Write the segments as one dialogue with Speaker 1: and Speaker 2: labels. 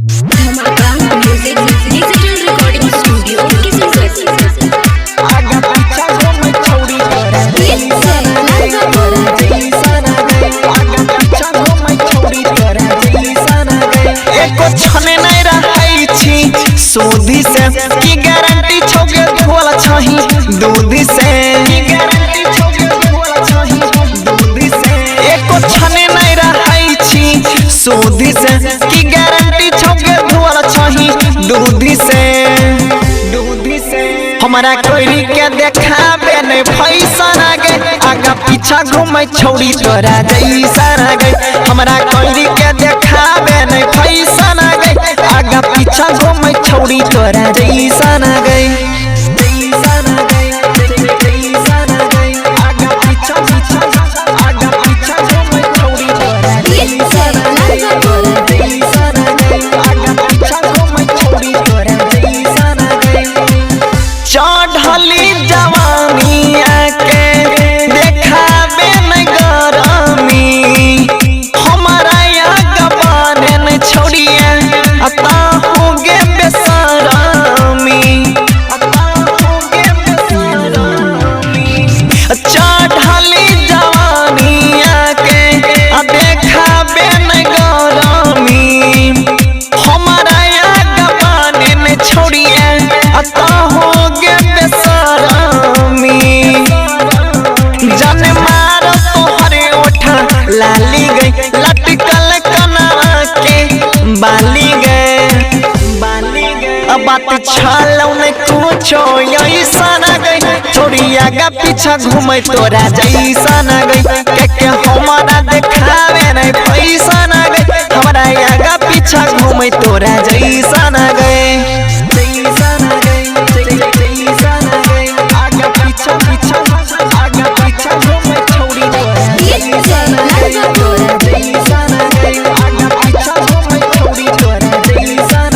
Speaker 1: धमाका music digital recording studio Kishanganj.
Speaker 2: आगा पीछा घूमे छौड़ी तोरा जैसन आगा पीछा घूमे छौड़ी तोरा जैसन एको छने नहीं रहै छी सूदी से की गारंटी छौगे धोल छही दूधी से की गारंटी छौगे धोल छही दूधी से एको छने नहीं रहै छी सूदी से की गारंटी छौगे धोल छही दूधी से हमारा कोई के देखाबे नहीं फैसन आगे आगा पीछा घूमे छौड़ी तोरा जैसन आगे हमारा कोई के देखाबे नहीं फैसन आगे आगा पीछा घूमे छौड़ी तोरा जैसन आगे आगा पीछा घूमे छौड़ी तोरा जैसन आगा पीछा घूमे छौड़ी तोरा जैसन चढ़ली जवानिया के देखाबे न गरमी हमारा यहाँ गबाने न छोड़िए अता होगे बेसरामी चढ़ली जवानिया के देखाबे न गरमी हमारा यहाँ गबाने न छोड़िए अता होगे बेसरामी जाने मारो तोहरे ओठा लाली गई लटकल कना के बाली गए अब बात छालौ न कुछो ऐसन गई छोड़ी आगा पीछा घूमे तोरा जैसन गई के हमारा देखावे नहीं पैसा न गई हमारा आगा पीछा घूमे तोरा जैसन गई आगा पीछा घूमे छौड़ी तोरा जैसन आगा पीछा घूमे छौड़ी तोरा जैसन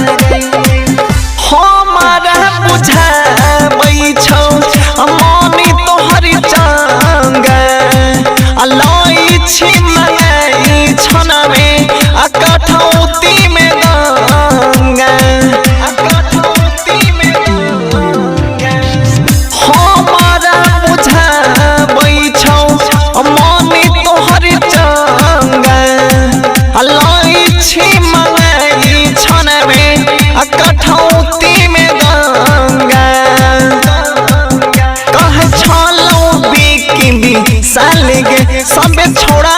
Speaker 2: हमारा बुझाबै छौ मनी तोहरी चांग अलाई छी मंगाई छनमे कठौती में गंगा हमारा बुझाबै छौ मनी तोहरी चांग अलाई छी मंगाई छनमे कठौती में गंगा कह छलौ बिकी साल गे सबे छोड़ा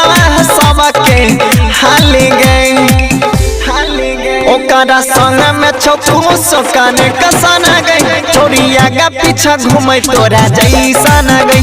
Speaker 2: सबके हाल गए ओकरा संग में छौ तू सोकाने कसन गई छोड़ी आगा पीछा घूमे तोरा जैसन गई